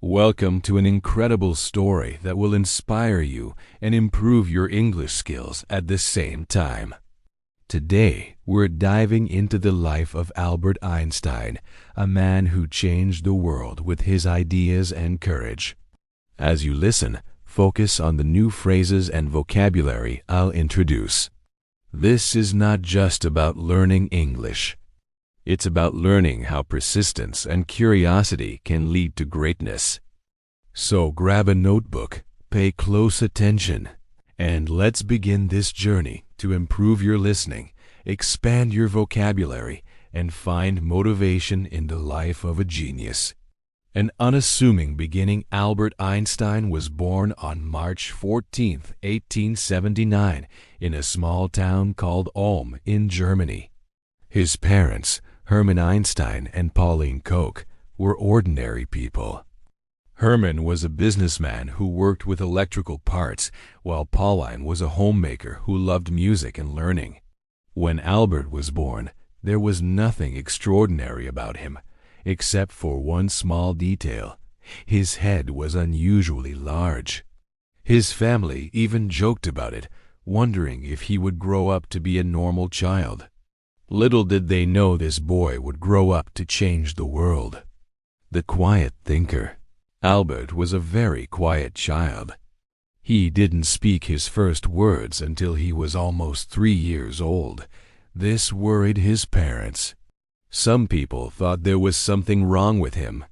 Welcome to an incredible story that will inspire you and improve your English skills at the same time. Today, we're diving into the life of Albert Einstein, a man who changed the world with his ideas and courage. As you listen, focus on the new phrases and vocabulary I'll introduce. This is not just about learning English. It's about learning how persistence and curiosity can lead to greatness. So grab a notebook, pay close attention, and let's begin this journey to improve your listening, expand your vocabulary, and find motivation in the life of a genius. An unassuming beginning, Albert Einstein was born on March 14, 1879, in a small town called Ulm in Germany. His parents, Hermann Einstein and Pauline Koch, were ordinary people. Hermann was a businessman who worked with electrical parts, while Pauline was a homemaker who loved music and learning. When Albert was born, there was nothing extraordinary about him, except for one small detail. His head was unusually large. His family even joked about it, wondering if he would grow up to be a normal child. Little did they know this boy would grow up to change the world. The quiet thinker. Albert was a very quiet child. He didn't speak his first words until he was almost 3 years old. This worried his parents. Some people thought there was something wrong with him.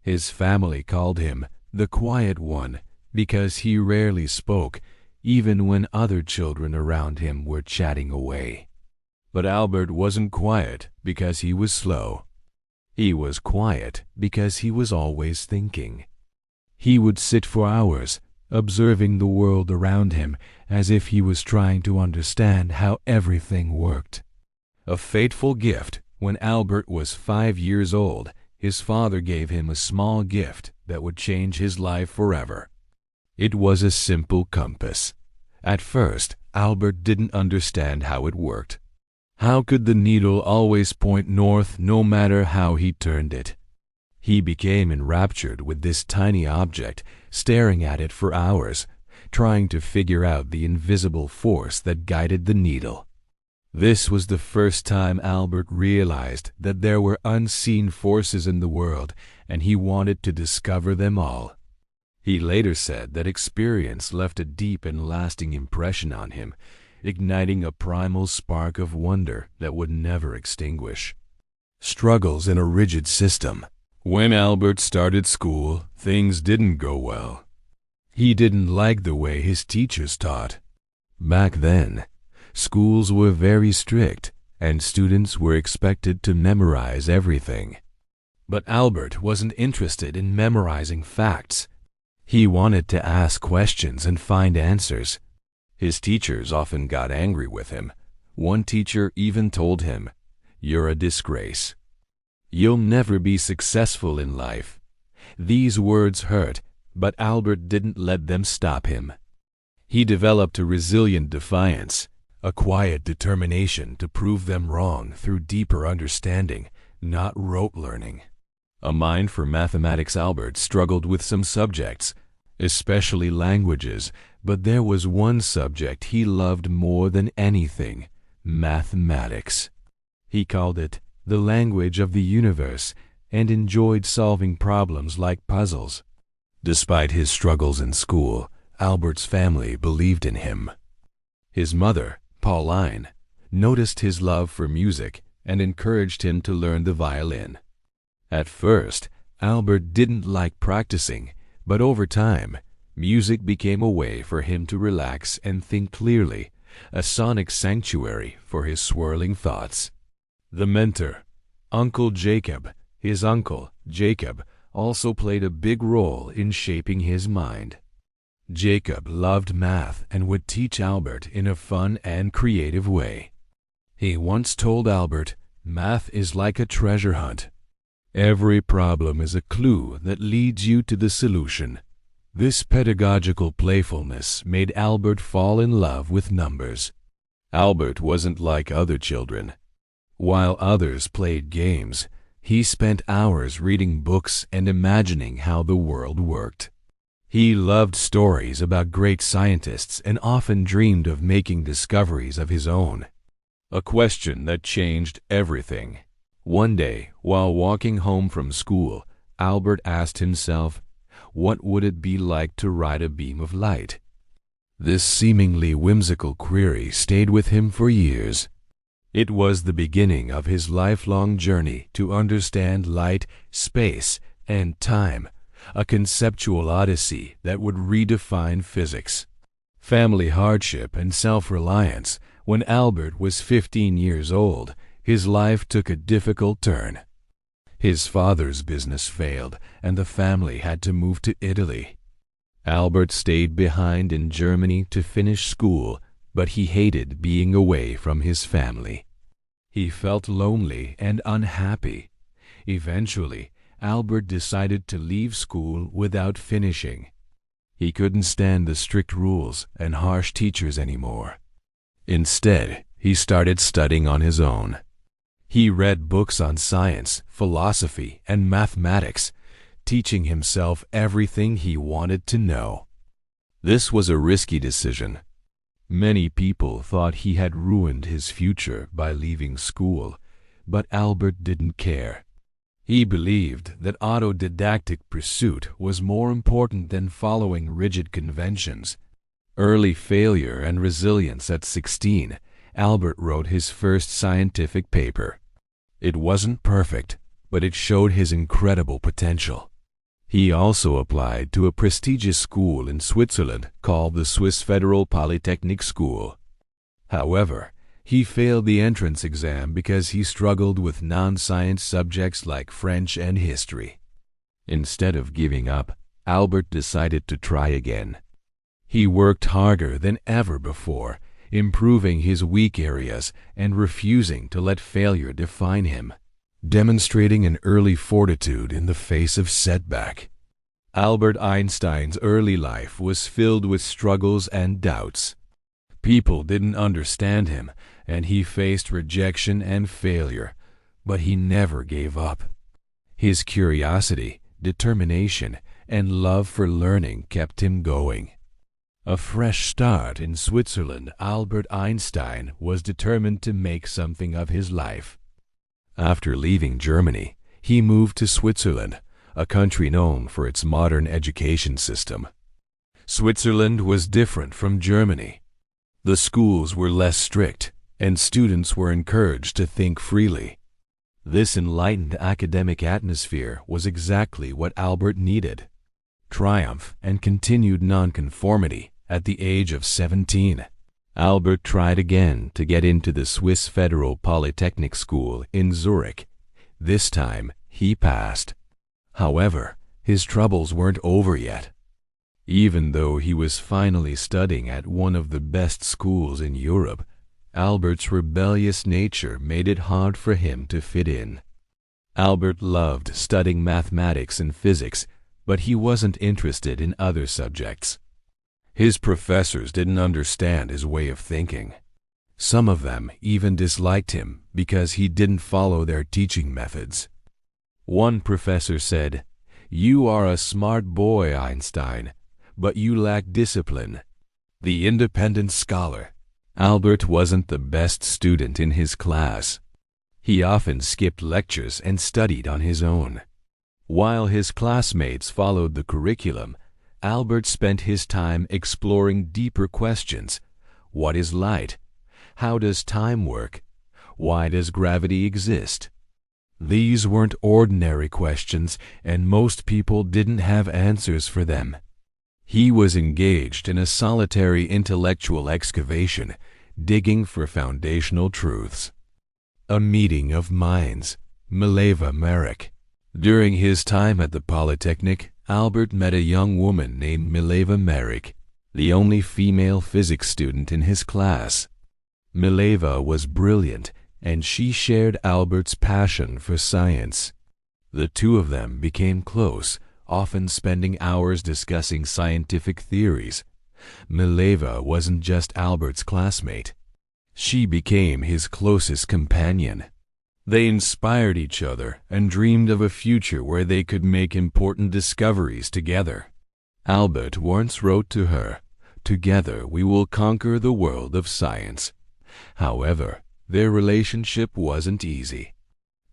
His family called him the quiet one because he rarely spoke, even when other children around him were chatting away. But Albert wasn't quiet because he was slow. He was quiet because he was always thinking. He would sit for hours, observing the world around him as if he was trying to understand how everything worked. A fateful gift. When Albert was 5 years old, his father gave him a small gift that would change his life forever. It was a simple compass. At first, Albert didn't understand how it worked. How could the needle always point north no matter how he turned it? He became enraptured with this tiny object, staring at it for hours, trying to figure out the invisible force that guided the needle. This was the first time Albert realized that there were unseen forces in the world, and he wanted to discover them all. He later said that experience left a deep and lasting impression on him, igniting a primal spark of wonder that would never extinguish. Struggles in a rigid system. When Albert started school, things didn't go well. He didn't like the way his teachers taught. Back then, schools were very strict, and students were expected to memorize everything. But Albert wasn't interested in memorizing facts. He wanted to ask questions and find answers. His teachers often got angry with him. One teacher even told him, "You're a disgrace. You'll never be successful in life." These words hurt, but Albert didn't let them stop him. He developed a resilient defiance, a quiet determination to prove them wrong through deeper understanding, not rote learning. A mind for mathematics. Albert struggled with some subjects, especially languages, but there was one subject he loved more than anything: mathematics. He called it the language of the universe and enjoyed solving problems like puzzles. Despite his struggles in school, Albert's family believed in him. His mother, Pauline, noticed his love for music and encouraged him to learn the violin. At first, Albert didn't like practicing, but over time, music became a way for him to relax and think clearly, a sonic sanctuary for his swirling thoughts. The mentor, Uncle Jacob, his uncle, Jacob, also played a big role in shaping his mind. Jacob loved math and would teach Albert in a fun and creative way. He once told Albert, "Math is like a treasure hunt. Every problem is a clue that leads you to the solution." This pedagogical playfulness made Albert fall in love with numbers. Albert wasn't like other children. While others played games, He spent hours reading books and imagining how the world worked. He loved stories about great scientists and often dreamed of making discoveries of his own. A question that changed everything. One day, while walking home from school, Albert asked himself, what would it be like to ride a beam of light? This seemingly whimsical query stayed with him for years. It was the beginning of his lifelong journey to understand light, space, and time, a conceptual odyssey that would redefine physics. Family hardship and self-reliance. When Albert was 15 years old, his life took a difficult turn. His father's business failed, and the family had to move to Italy. Albert stayed behind in Germany to finish school, but he hated being away from his family. He felt lonely and unhappy. Eventually, Albert decided to leave school without finishing. He couldn't stand the strict rules and harsh teachers anymore. Instead, he started studying on his own. He read books on science, philosophy, and mathematics, teaching himself everything he wanted to know. This was a risky decision. Many people thought he had ruined his future by leaving school, but Albert didn't care. He believed that autodidactic pursuit was more important than following rigid conventions. Early failure and resilience. At 16, Albert wrote his first scientific paper. It wasn't perfect, but it showed his incredible potential. He also applied to a prestigious school in Switzerland called the Swiss Federal Polytechnic School. However, he failed the entrance exam because he struggled with non-science subjects like French and history. Instead of giving up, Albert decided to try again. He worked harder than ever before, improving his weak areas and refusing to let failure define him, demonstrating an early fortitude in the face of setback. Albert Einstein's early life was filled with struggles and doubts. People didn't understand him, and he faced rejection and failure, but he never gave up. His curiosity, determination, and love for learning kept him going. A fresh start in Switzerland, Albert Einstein was determined to make something of his life. After leaving Germany, he moved to Switzerland, a country known for its modern education system. Switzerland was different from Germany. The schools were less strict, and students were encouraged to think freely. This enlightened academic atmosphere was exactly what Albert needed. Triumph and continued nonconformity. At the age of 17, Albert tried again to get into the Swiss Federal Polytechnic School in Zurich. This time, he passed. However, his troubles weren't over yet. Even though he was finally studying at one of the best schools in Europe, Albert's rebellious nature made it hard for him to fit in. Albert loved studying mathematics and physics, but he wasn't interested in other subjects. His professors didn't understand his way of thinking. Some of them even disliked him because he didn't follow their teaching methods. One professor said, "You are a smart boy, Einstein, but you lack discipline." The independent scholar, Albert wasn't the best student in his class. He often skipped lectures and studied on his own. While his classmates followed the curriculum, Albert spent his time exploring deeper questions. What is light? How does time work? Why does gravity exist? These weren't ordinary questions, and most people didn't have answers for them. He was engaged in a solitary intellectual excavation, digging for foundational truths. A meeting of minds. Mileva Merrick. During his time at the Polytechnic, Albert met a young woman named Mileva Merrick, the only female physics student in his class. Mileva was brilliant, and she shared Albert's passion for science. The two of them became close, often spending hours discussing scientific theories. Mileva wasn't just Albert's classmate. She became his closest companion. They inspired each other and dreamed of a future where they could make important discoveries together. Albert once wrote to her, "Together we will conquer the world of science." However, their relationship wasn't easy.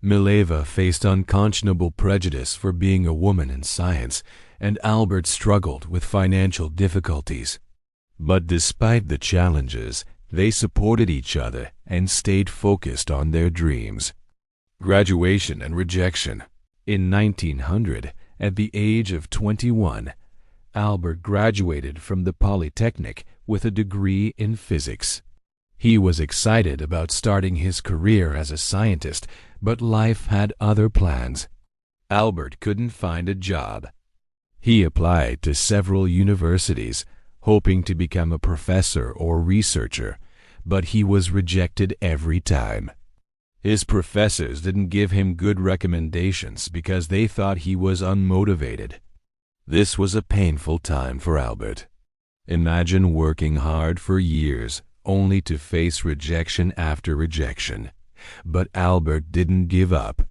Mileva faced unconscionable prejudice for being a woman in science, and Albert struggled with financial difficulties. But despite the challenges, they supported each other and stayed focused on their dreams. Graduation and rejection. In 1900, at the age of 21, Albert graduated from the Polytechnic with a degree in physics. He was excited about starting his career as a scientist, but life had other plans. Albert couldn't find a job. He applied to several universities, hoping to become a professor or researcher, but he was rejected every time. His professors didn't give him good recommendations because they thought he was unmotivated. This was a painful time for Albert. Imagine working hard for years only to face rejection after rejection. But Albert didn't give up.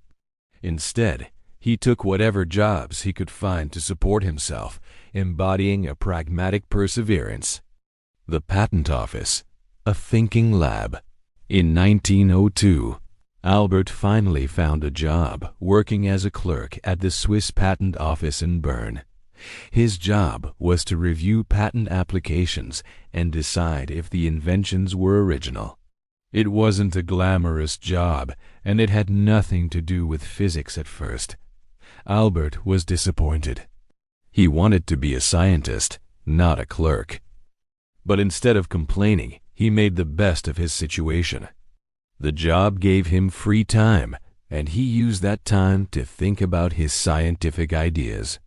Instead, he took whatever jobs he could find to support himself, embodying a pragmatic perseverance. The Patent Office, a thinking lab. In 1902, Albert finally found a job working as a clerk at the Swiss Patent Office in Bern. His job was to review patent applications and decide if the inventions were original. It wasn't a glamorous job, and it had nothing to do with physics at first. Albert was disappointed. He wanted to be a scientist, not a clerk. But instead of complaining, he made the best of his situation. The job gave him free time, and he used that time to think about his scientific ideas.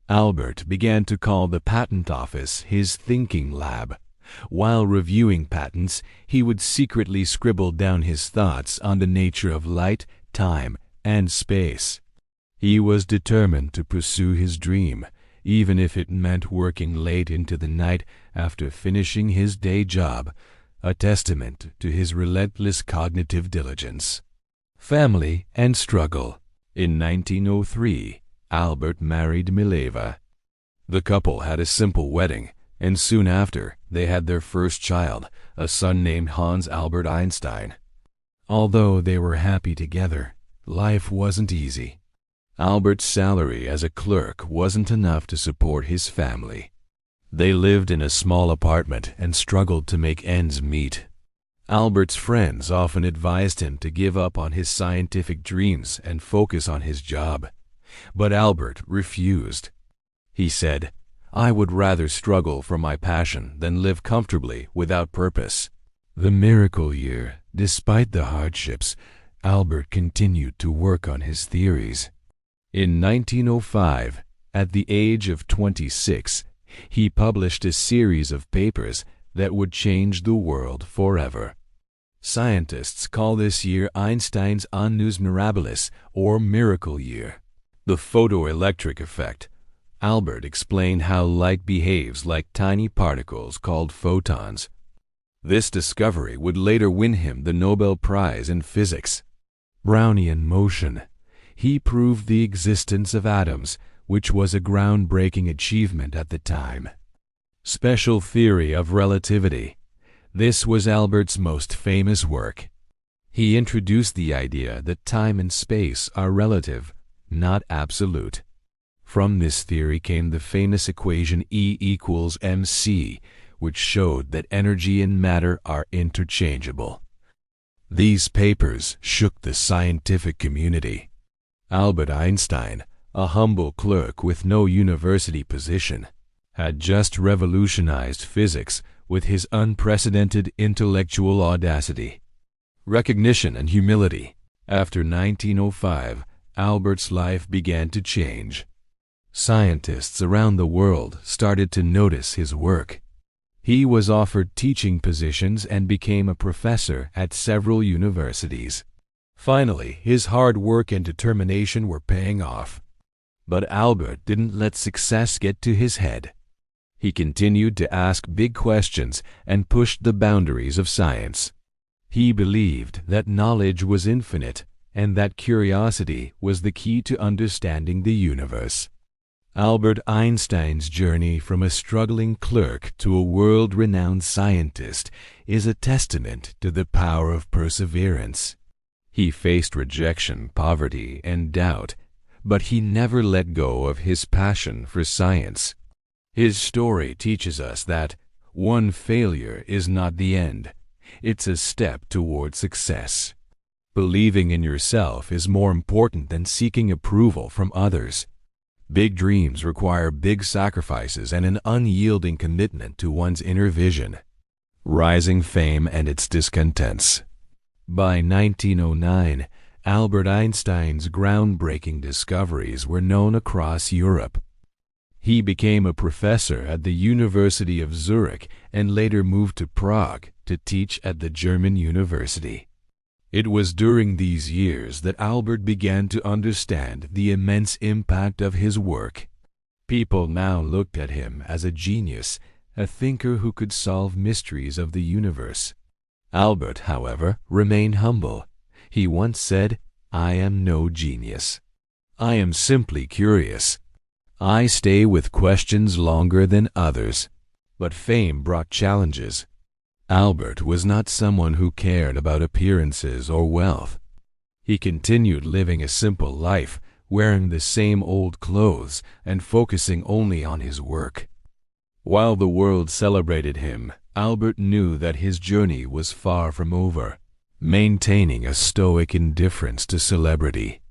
Albert began to call the patent office his thinking lab. While reviewing patents, he would secretly scribble down his thoughts on the nature of light, time, and space. He was determined to pursue his dream, even if it meant working late into the night after finishing his day job, a testament to his relentless cognitive diligence. Family and struggle. In 1903, Albert married Mileva. The couple had a simple wedding, and soon after, they had their first child, a son named Hans Albert Einstein. Although they were happy together, life wasn't easy. Albert's salary as a clerk wasn't enough to support his family. They lived in a small apartment and struggled to make ends meet. Albert's friends often advised him to give up on his scientific dreams and focus on his job. But Albert refused. He said, "I would rather struggle for my passion than live comfortably without purpose." The miracle year, despite the hardships, Albert continued to work on his theories. In 1905, at the age of 26, he published a series of papers that would change the world forever. Scientists call this year Einstein's Annus Mirabilis, or Miracle Year. The photoelectric effect. Albert explained how light behaves like tiny particles called photons. This discovery would later win him the Nobel Prize in Physics. Brownian motion. He proved the existence of atoms, which was a groundbreaking achievement at the time. Special theory of relativity. This was Albert's most famous work. He introduced the idea that time and space are relative, not absolute. From this theory came the famous equation E equals mc, which showed that energy and matter are interchangeable. These papers shook the scientific community. Albert Einstein, a humble clerk with no university position, had just revolutionized physics with his unprecedented intellectual audacity. Recognition and humility. After 1905, Albert's life began to change. Scientists around the world started to notice his work. He was offered teaching positions and became a professor at several universities. Finally, his hard work and determination were paying off. But Albert didn't let success get to his head. He continued to ask big questions and pushed the boundaries of science. He believed that knowledge was infinite, and that curiosity was the key to understanding the universe. Albert Einstein's journey from a struggling clerk to a world-renowned scientist is a testament to the power of perseverance. He faced rejection, poverty, and doubt, but he never let go of his passion for science. His story teaches us that one failure is not the end. It's a step toward success. Believing in yourself is more important than seeking approval from others. Big dreams require big sacrifices and an unyielding commitment to one's inner vision. Rising fame and its discontents. By 1909, Albert Einstein's groundbreaking discoveries were known across Europe. He became a professor at the University of Zurich and later moved to Prague to teach at the German university. It was during these years that Albert began to understand the immense impact of his work. People now looked at him as a genius, a thinker who could solve mysteries of the universe. Albert, however, remained humble. He once said, "I am no genius. I am simply curious. I stay with questions longer than others." But fame brought challenges. Albert was not someone who cared about appearances or wealth. He continued living a simple life, wearing the same old clothes and focusing only on his work. While the world celebrated him, Albert knew that his journey was far from over, maintaining a stoic indifference to celebrity.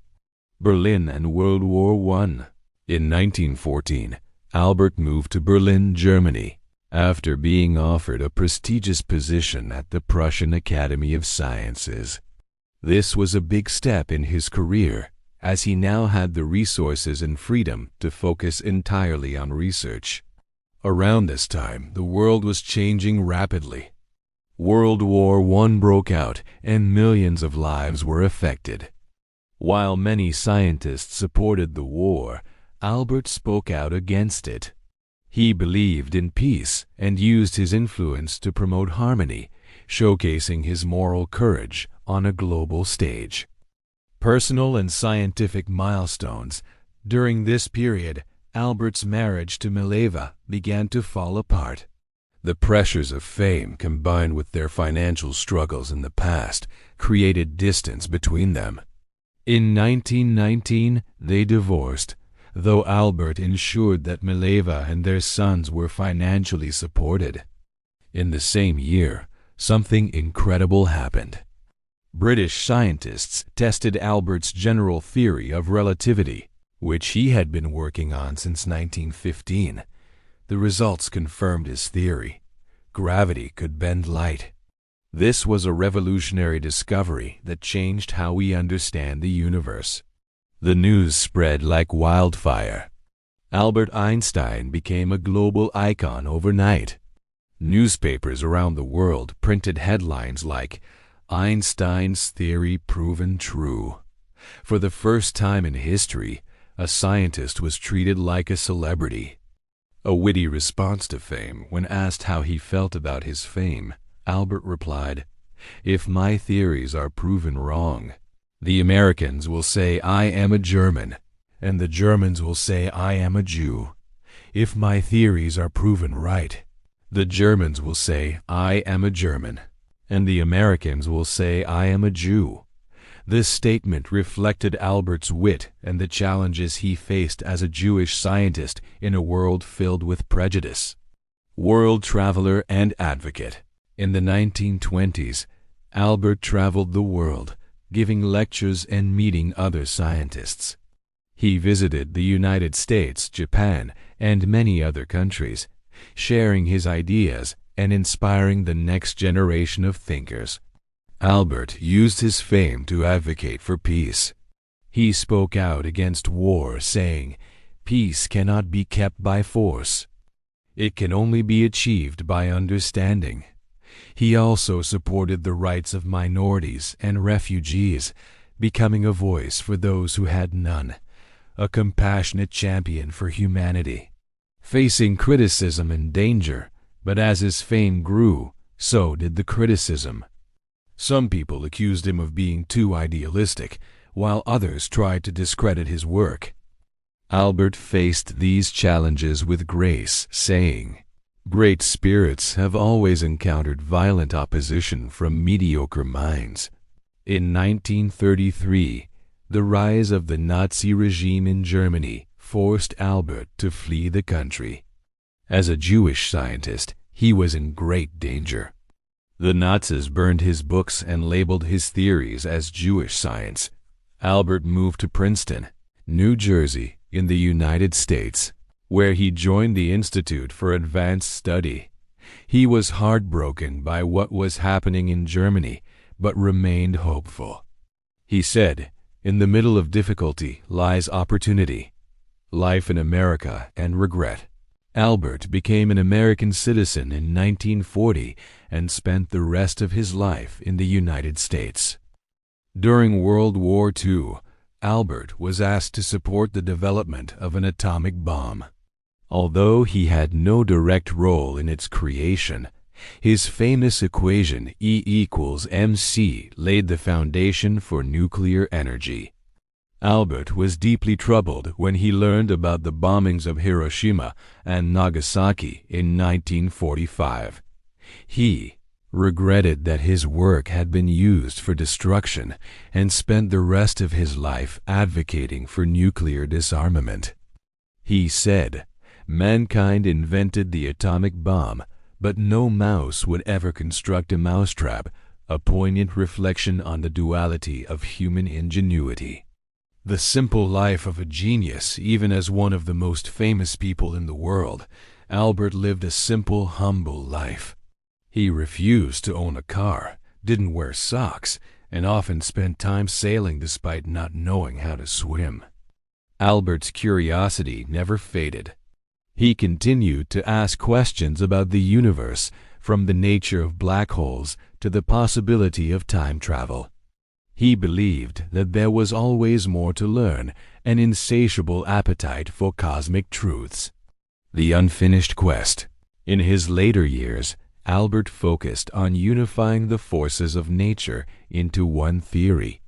Berlin and World War I. In 1914, Albert moved to Berlin, Germany, after being offered a prestigious position at the Prussian Academy of Sciences. This was a big step in his career, as he now had the resources and freedom to focus entirely on research. Around this time, the world was changing rapidly. World War I broke out, and millions of lives were affected. While many scientists supported the war, Albert spoke out against it. He believed in peace and used his influence to promote harmony, showcasing his moral courage on a global stage. Personal and scientific milestones. During this period, Albert's marriage to Mileva began to fall apart. The pressures of fame, combined with their financial struggles in the past, created distance between them. In 1919, they divorced, though Albert ensured that Mileva and their sons were financially supported. In the same year, something incredible happened. British scientists tested Albert's general theory of relativity, which he had been working on since 1915. The results confirmed his theory. Gravity could bend light. This was a revolutionary discovery that changed how we understand the universe. The news spread like wildfire. Albert Einstein became a global icon overnight. Newspapers around the world printed headlines like, "Einstein's theory proven true." For the first time in history, a scientist was treated like a celebrity. A witty response to fame, when asked how he felt about his fame, Albert replied, "If my theories are proven wrong, the Americans will say I am a German, and the Germans will say I am a Jew. If my theories are proven right, the Germans will say I am a German, and the Americans will say I am a Jew." This statement reflected Albert's wit and the challenges he faced as a Jewish scientist in a world filled with prejudice. World traveler and advocate. In the 1920s, Albert traveled the world, giving lectures and meeting other scientists. He visited the United States, Japan, and many other countries, sharing his ideas and inspiring the next generation of thinkers. Albert used his fame to advocate for peace. He spoke out against war, saying, "Peace cannot be kept by force. It can only be achieved by understanding." He also supported the rights of minorities and refugees, becoming a voice for those who had none, a compassionate champion for humanity. Facing criticism and danger, but as his fame grew, so did the criticism. Some people accused him of being too idealistic, while others tried to discredit his work. Albert faced these challenges with grace, saying, "Great spirits have always encountered violent opposition from mediocre minds." In 1933, the rise of the Nazi regime in Germany forced Albert to flee the country. As a Jewish scientist, he was in great danger. The Nazis burned his books and labeled his theories as Jewish science. Albert moved to Princeton, New Jersey, in the United States, where he joined the Institute for Advanced Study. He was heartbroken by what was happening in Germany, but remained hopeful. He said, "In the middle of difficulty lies opportunity, life in America and regret." Albert became an American citizen in 1940 and spent the rest of his life in the United States. During World War II, Albert was asked to support the development of an atomic bomb. Although he had no direct role in its creation, his famous equation E=mc laid the foundation for nuclear energy. Albert was deeply troubled when he learned about the bombings of Hiroshima and Nagasaki in 1945. He regretted that his work had been used for destruction and spent the rest of his life advocating for nuclear disarmament. He said, "Mankind invented the atomic bomb, but no mouse would ever construct a mousetrap," a poignant reflection on the duality of human ingenuity. The simple life of a genius, even as one of the most famous people in the world, Albert lived a simple, humble life. He refused to own a car, didn't wear socks, and often spent time sailing despite not knowing how to swim. Albert's curiosity never faded. He continued to ask questions about the universe, from the nature of black holes to the possibility of time travel. He believed that there was always more to learn, an insatiable appetite for cosmic truths. The unfinished quest. In his later years, Albert focused on unifying the forces of nature into one theory,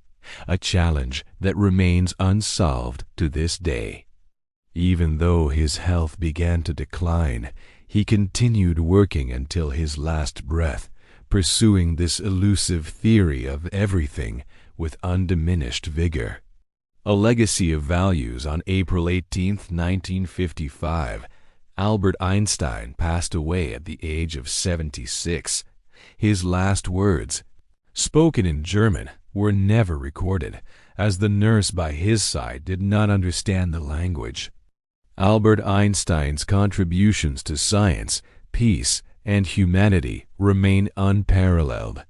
a challenge that remains unsolved to this day. Even though his health began to decline, he continued working until his last breath, pursuing this elusive theory of everything with undiminished vigor. A legacy of values. On April 18, 1955, Albert Einstein passed away at the age of 76. His last words, spoken in German, were never recorded, as the nurse by his side did not understand the language. Albert Einstein's contributions to science, peace, and humanity remain unparalleled.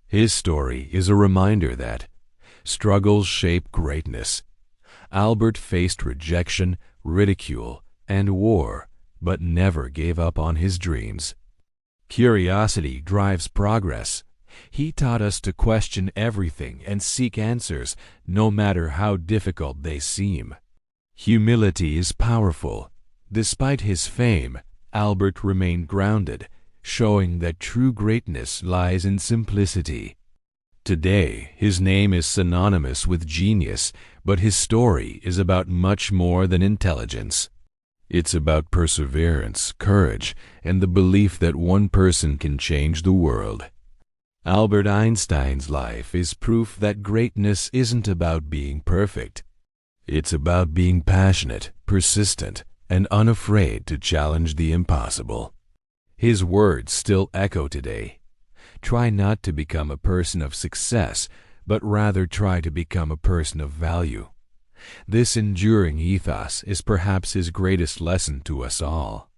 His story is a reminder that struggles shape greatness. Albert faced rejection, ridicule, and war, but never gave up on his dreams. Curiosity drives progress. He taught us to question everything and seek answers, no matter how difficult they seem. Humility is powerful. Despite his fame, Albert remained grounded, showing that true greatness lies in simplicity. Today, his name is synonymous with genius, but his story is about much more than intelligence. It's about perseverance, courage, and the belief that one person can change the world. Albert Einstein's life is proof that greatness isn't about being perfect. It's about being passionate, persistent, and unafraid to challenge the impossible. His words still echo today. Try not to become a person of success, but rather try to become a person of value. This enduring ethos is perhaps his greatest lesson to us all.